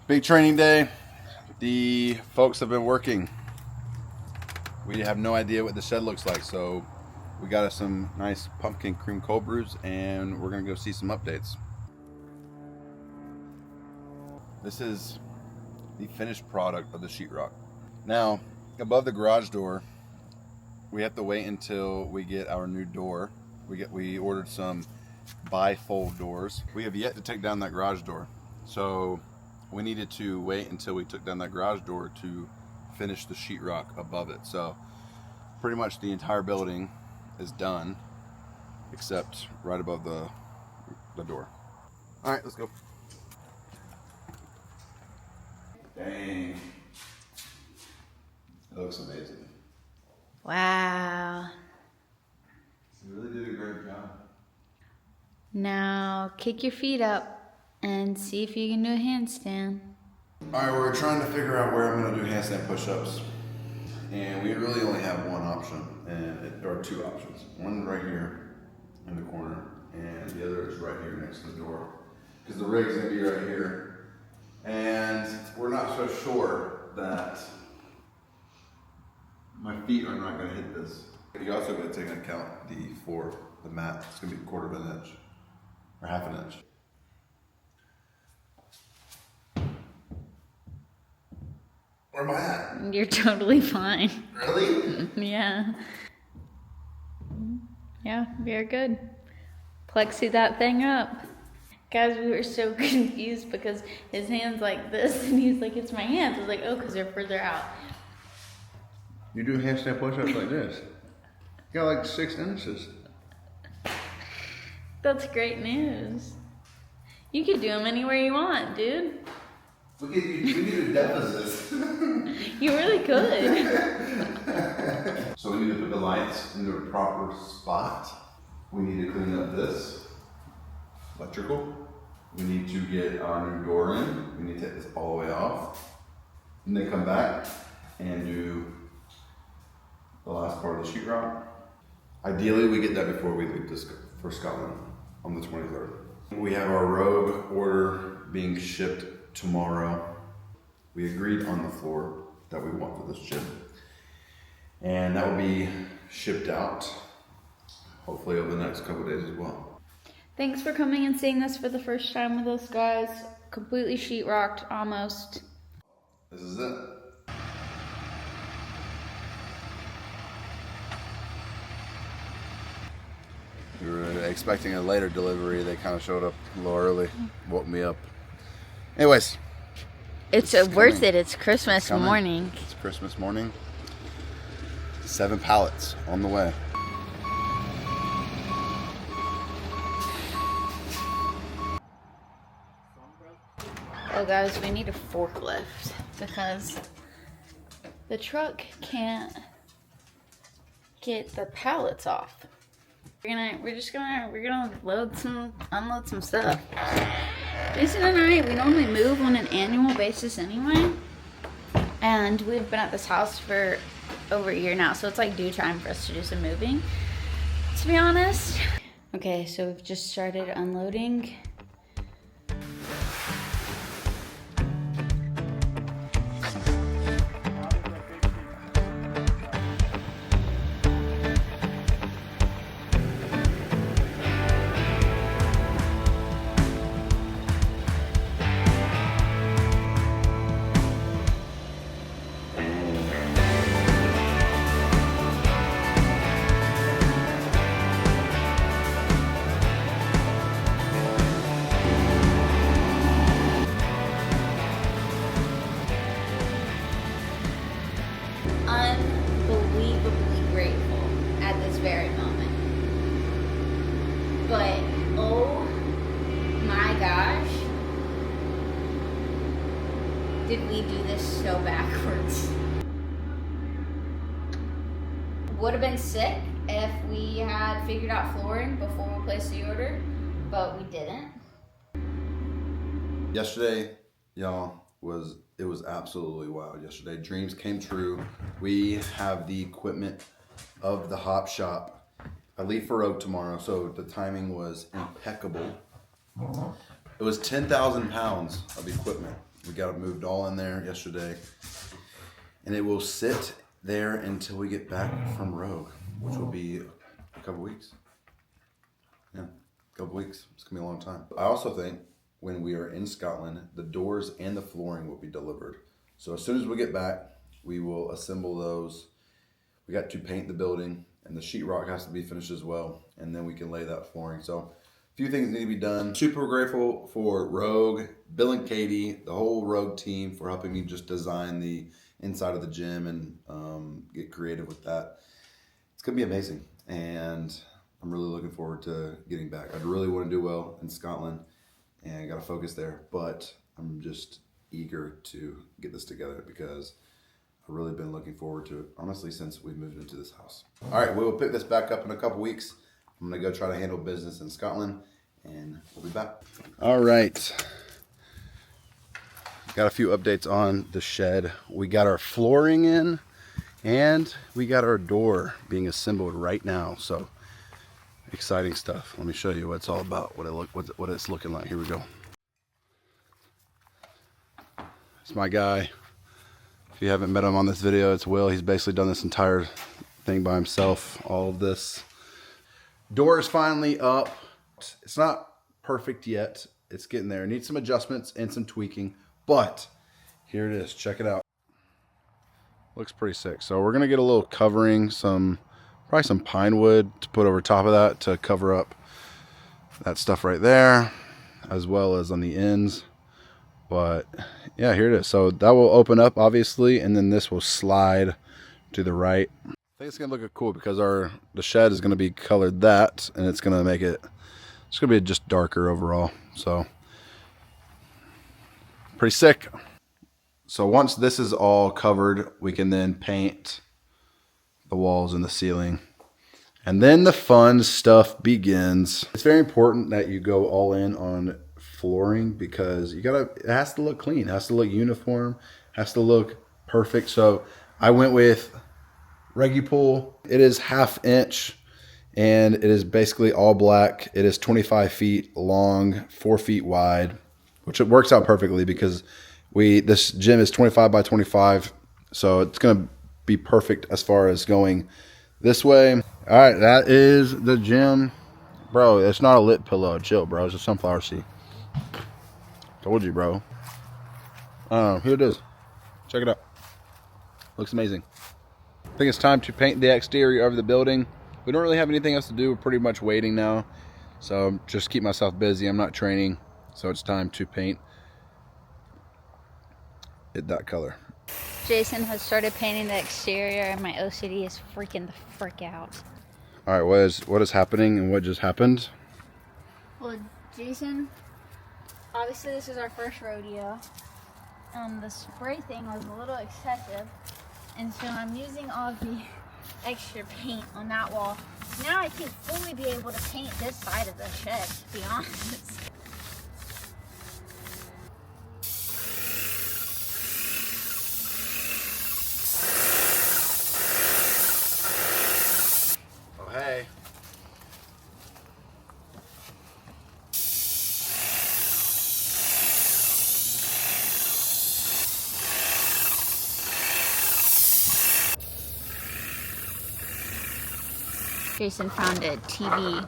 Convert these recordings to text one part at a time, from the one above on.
Big training day. The folks have been working. We have no idea what the shed looks like, so we got us some nice pumpkin cream cold brews and we're gonna go see some updates. This is the finished product of the sheetrock. Now, above the garage door, we have to wait until we get our new door. We ordered some bifold doors. We have yet to take down that garage door, so we needed to wait until we took down that garage door to finish the sheetrock above it. So pretty much the entire building is done except right above the door. All right, let's go. Dang, it looks amazing. Wow. You really did a great job. Now kick your feet up and see if you can do a handstand. All right, we're trying to figure out where I'm gonna do handstand push-ups. And we really only have one option, or two options. One right here in the corner, and the other is right here next to the door. Because the rig's gonna be right here. And we're not so sure that my feet are not gonna hit this. You also gotta take into account the mat. It's gonna be 1/4 of an inch, or 1/2 an inch. Where am I at? You're totally fine. Really? Yeah. Yeah, you're good. Plexi that thing up. Guys, we were so confused because his hand's like this and he's like, it's my hands. I was like, oh, because they're further out. You do handstand push-ups like this. You got like 6 inches. That's great news. You could do them anywhere you want, dude. Look at you, we need a deficit. You really could. So we need to put the lights in the proper spot. We need to clean up this electrical. We need to get our new door in. We need to take this all the way off. And then come back and do the last part of the sheetrock. Ideally, we get that before we leave for Scotland on the 23rd. We have our Rogue order being shipped tomorrow. We agreed on the floor that we want for this gym, and that will be shipped out hopefully over the next couple of days as well. Thanks for coming and seeing this for the first time with us, guys. Completely sheetrocked, almost. This is it. We were expecting a later delivery. They kind of showed up a little early, woke me up. Anyways, It's worth it. It's Christmas morning. It's Christmas morning. 7 pallets on the way. Oh, guys, we need a forklift because the truck can't get the pallets off. We're gonna unload some stuff. Jason and I, we normally move on an annual basis anyway, and we've been at this house for over a year now, so it's like due time for us to do some moving, to be honest. Okay, so we've just started unloading. Unbelievably grateful at this very moment. But oh my gosh, did we do this so backwards? Would have been sick if we had figured out flooring before we placed the order, but we didn't. Yesterday, y'all, it was absolutely wild. Yesterday, dreams came true. We have the equipment of the hop shop. I leave for Oak tomorrow, so the timing was impeccable. It was 10,000 pounds of equipment We got it moved all in there yesterday. And it will sit there until we get back from Rogue, which will be a couple weeks. Yeah, a couple weeks. It's gonna be a long time. I also think when we are in Scotland, the doors and the flooring will be delivered. So as soon as we get back, we will assemble those. We got to paint the building, and the sheetrock has to be finished as well, and then we can lay that flooring. So a few things need to be done. Super grateful for Rogue, Bill and Katie, the whole Rogue team for helping me just design the inside of the gym and get creative with that. It's gonna be amazing, and I'm really looking forward to getting back. I really want to do well in Scotland, and I got to focus there, but I'm just eager to get this together because I've really been looking forward to it, honestly, since we moved into this house. All right, we will pick this back up in a couple weeks. I'm gonna go try to handle business in Scotland, and we'll be back. All right. Got a few updates on the shed. We got our flooring in, and we got our door being assembled right now. So exciting stuff. Let me show you what it's all about, what it's looking like. Here we go. It's my guy. If you haven't met him on this video, it's Will. He's basically done this entire thing by himself, all of this. Door is finally up. It's not perfect yet. It's getting there. It needs some adjustments and some tweaking, but here it is. Check it out. Looks pretty sick. So we're gonna get a little covering, probably some pine wood to put over top of that to cover up that stuff right there, as well as on the ends. But yeah, here it is. So that will open up, obviously, and then this will slide to the right. I think it's gonna look cool because the shed is gonna be colored that, and it's gonna make it's gonna be just darker overall. So pretty sick. So once this is all covered, we can then paint the walls and the ceiling. And then the fun stuff begins. It's very important that you go all in on flooring because it has to look clean, it has to look uniform, has to look perfect. So I went with Regipool. It is 1/2 inch and it is basically all black. It is 25 feet long, 4 feet wide, which it works out perfectly because this gym is 25 by 25. So it's gonna be perfect as far as going this way. All right, that is the gym. Bro, it's not a lit pillow. Chill, bro. It's a sunflower seed. Told you, bro. Here it is. Check it out. Looks amazing. I think it's time to paint the exterior of the building. We don't really have anything else to do. We're pretty much waiting now. So just keep myself busy. I'm not training. So it's time to paint it that color. Jason has started painting the exterior and my OCD is freaking the frick out. All right, what is happening and what just happened? Well, Jason, obviously this is our first rodeo. The spray thing was a little excessive. And so I'm using all the extra paint on that wall. Now I can fully be able to paint this side of the shed, to be honest. Hey. Jason found a TV.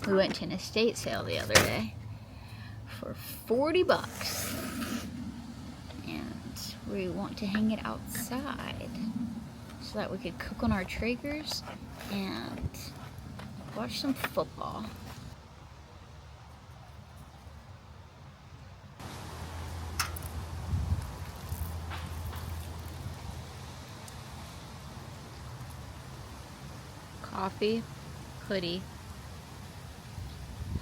We went to an estate sale the other day for 40 bucks. And we want to hang it outside so that we could cook on our Traegers and watch some football. Coffee, hoodie,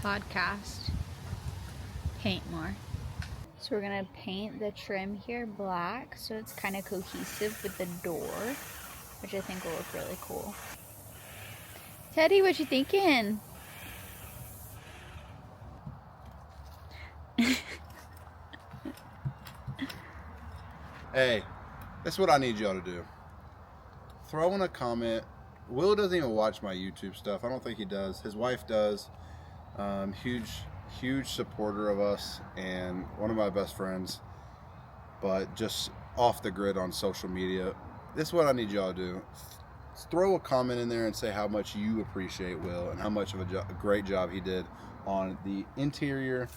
podcast, paint more. So we're gonna paint the trim here black so it's kind of cohesive with the door, which I think will look really cool. Teddy, what you thinking? Hey, that's what I need y'all to do. Throw in a comment. Will doesn't even watch my YouTube stuff. I don't think he does. His wife does. Huge supporter of us and one of my best friends. but just off the grid on social media. This is what I need y'all to do. Throw a comment in there and say how much you appreciate Will and how much of a great job he did on the interior,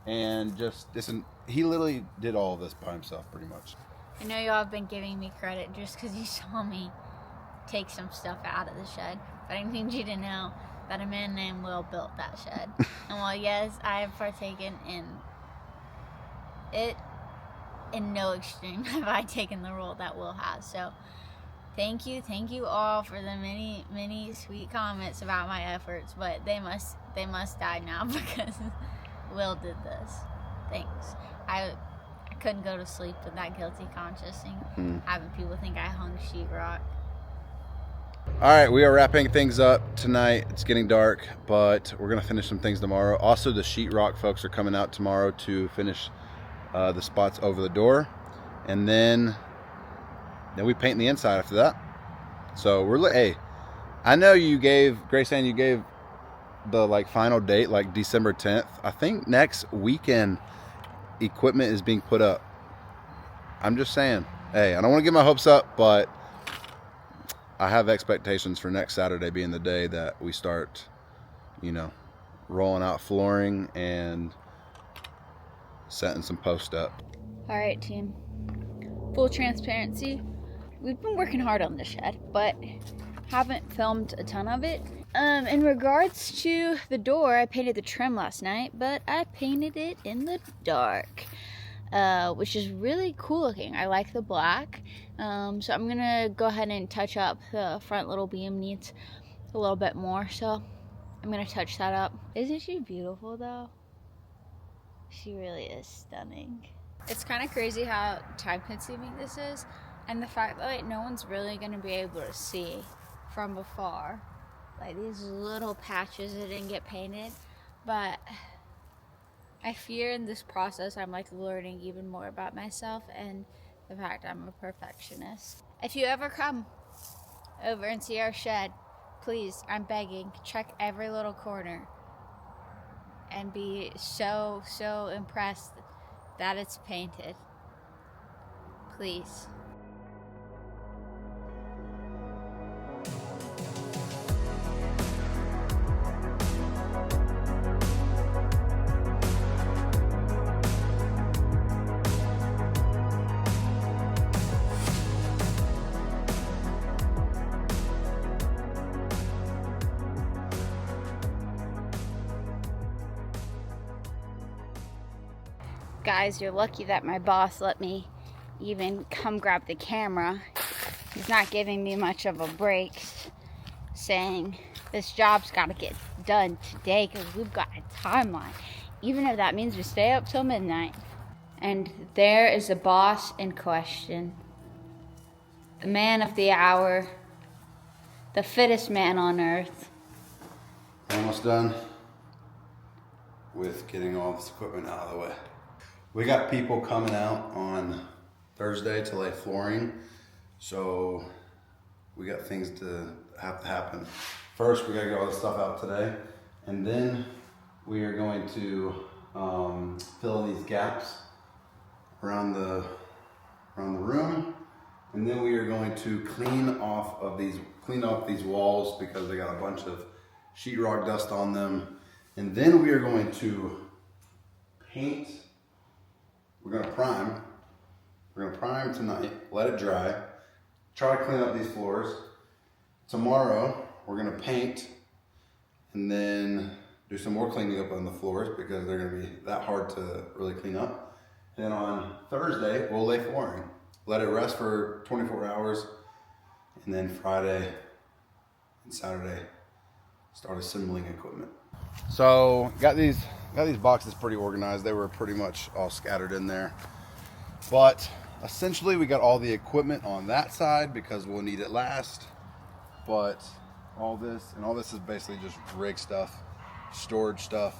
and just listen, he literally did all of this by himself pretty much. I know y'all have been giving me credit just because you saw me take some stuff out of the shed, but I need you to know that a man named Will built that shed. And while yes, I have partaken in it, in no extreme have I taken the role that Will has. So thank you all for the many sweet comments about my efforts, but they must die now because Will did this. Thanks. I couldn't go to sleep with that guilty conscience and having people think I hung sheetrock. All right, we are wrapping things up tonight. It's getting dark, but we're gonna finish some things tomorrow. Also, the sheetrock folks are coming out tomorrow to finish the spots over the door, and then we paint the inside after that. So hey, I know you gave Grace-Ann, you gave the like final date like December 10th. I think next weekend equipment is being put up. I'm just saying, hey, I don't want to get my hopes up, but I have expectations for next Saturday being the day that we start, rolling out flooring and setting some posts up. All right, team. Full transparency, we've been working hard on the shed, but haven't filmed a ton of it. In regards to the door, I painted the trim last night, but I painted it in the dark, which is really cool looking. I like the black. So I'm gonna go ahead and touch up the front little beam. Needs a little bit more, so I'm gonna touch that up. Isn't she beautiful though? She really is stunning. It's kind of crazy how time consuming this is, and the fact that like no one's really gonna be able to see from afar, like these little patches that didn't get painted. But I fear in this process I'm like learning even more about myself and the fact I'm a perfectionist. If you ever come over and see our shed, please, I'm begging, check every little corner and be so impressed that it's painted. Please. Guys, you're lucky that my boss let me even come grab the camera. He's not giving me much of a break, saying this job's got to get done today because we've got a timeline, even if that means we stay up till midnight. And there is the boss in question, the man of the hour, the fittest man on earth. Almost done with getting all this equipment out of the way. We got people coming out on Thursday to lay flooring, so we got things to have to happen. First, we gotta get all this stuff out today, and then we are going to fill in these gaps around the room, and then we are going to clean off these walls because they got a bunch of sheetrock dust on them, and then we are going to paint. We're gonna prime. We're gonna prime tonight, let it dry, try to clean up these floors. Tomorrow, we're gonna paint and then do some more cleaning up on the floors because they're gonna be that hard to really clean up. And then on Thursday, we'll lay flooring. Let it rest for 24 hours. And then Friday and Saturday, start assembling equipment. So, got these boxes pretty organized. They were pretty much all scattered in there. But essentially we got all the equipment on that side because we'll need it last. But all this is basically just rig stuff, storage stuff,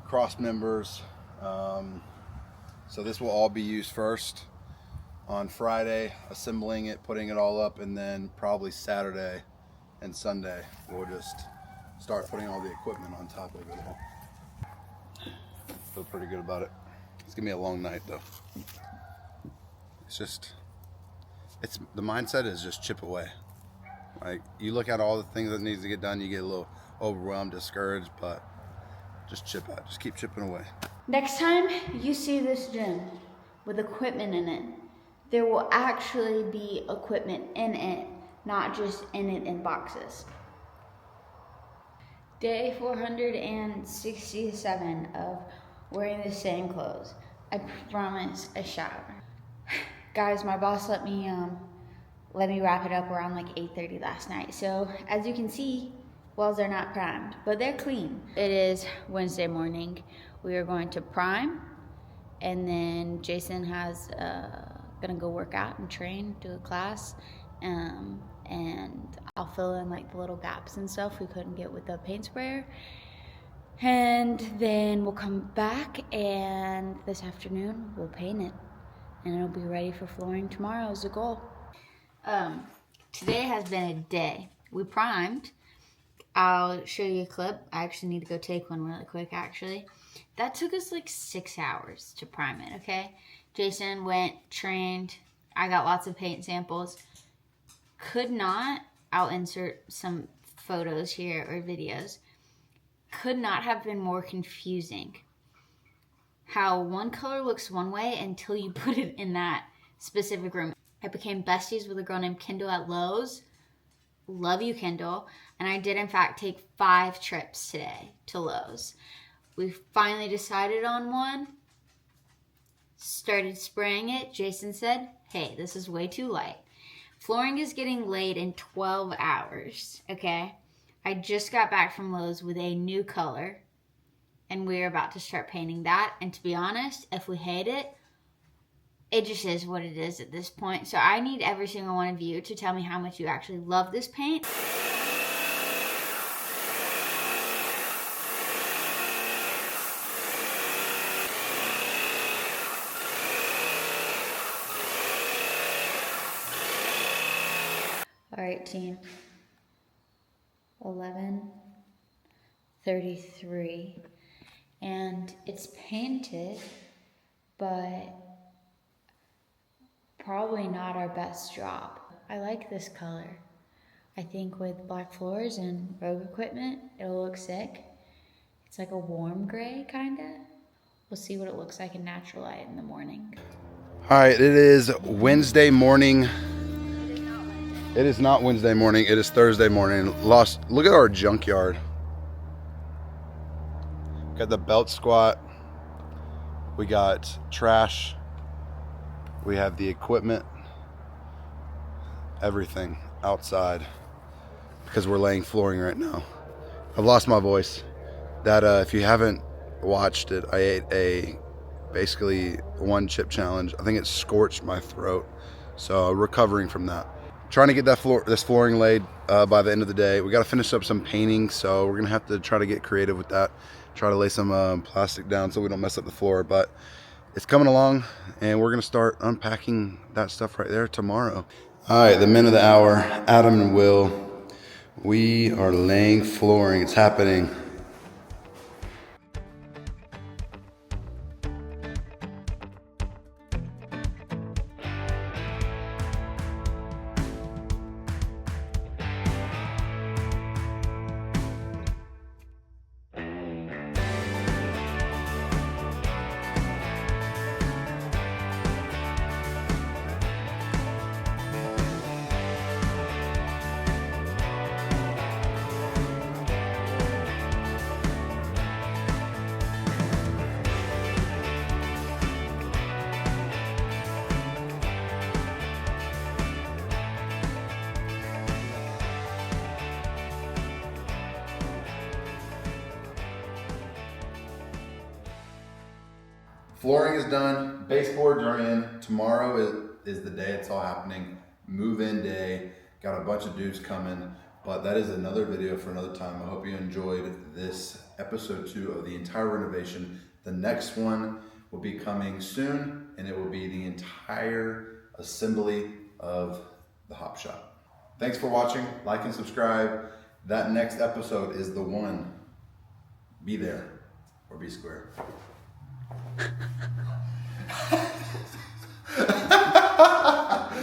cross members. So this will all be used first on Friday, assembling it, putting it all up, and then probably Saturday and Sunday we'll just start putting all the equipment on top of it all. Feel pretty good about it. It's gonna be a long night though. the mindset is just chip away. Like, you look at all the things that needs to get done, you get a little overwhelmed, discouraged, but just chip out. Just keep chipping away. Next time you see this gym with equipment in it, there will actually be equipment in it, not just in it in boxes. Day 467 of wearing the same clothes. I promise a shower. Guys, my boss let me wrap it up around like 8:30 last night. So as you can see, walls are not primed, but they're clean. It is Wednesday morning. We are going to prime, and then Jason has gonna go work out and train, do a class, and I'll fill in like the little gaps and stuff we couldn't get with the paint sprayer. And then we'll come back, and this afternoon we'll paint it, and it'll be ready for flooring tomorrow is the goal. Today has been a day. We primed. I'll show you a clip. I actually need to go take one really quick, actually. That took us like 6 hours to prime it, okay? Jason went, trained. I got lots of paint samples. Could not, I'll insert some photos here or videos, could not have been more confusing. How one color looks one way until you put it in that specific room. I became besties with a girl named Kendall at Lowe's. Love you, Kendall. And I did, in fact, take 5 trips today to Lowe's. We finally decided on one. Started spraying it. Jason said, hey, this is way too light. Flooring is getting laid in 12 hours, okay? I just got back from Lowe's with a new color, and we're about to start painting that. And to be honest, if we hate it, it just is what it is at this point. So I need every single one of you to tell me how much you actually love this paint. All right, team. 11:33, and it's painted, but probably not our best job. I like this color. I think with black floors and Rogue equipment, it'll look sick. It's like a warm gray, kinda. We'll see what it looks like in natural light in the morning. All right, it is Wednesday morning. It is not Wednesday morning, it is Thursday morning. Look at our junkyard. Got the belt squat. We got trash. We have the equipment. Everything outside because we're laying flooring right now. I've lost my voice. That if you haven't watched it, I ate basically one chip challenge. I think it scorched my throat. So recovering from that. Trying to get this flooring laid by the end of the day. We got to finish up some painting, so we're gonna have to try to get creative with that. Try to lay some plastic down so we don't mess up the floor. But it's coming along, and we're gonna start unpacking that stuff right there tomorrow. All right, the men of the hour, Adam and Will. We are laying flooring. It's happening. Flooring is done, baseboards are in. Tomorrow is the day it's all happening. Move-in day, got a bunch of dudes coming, but that is another video for another time. I hope you enjoyed this episode 2 of the entire renovation. The next one will be coming soon, and it will be the entire assembly of the hop shop. Thanks for watching, like and subscribe. That next episode is the one. Be there or be square.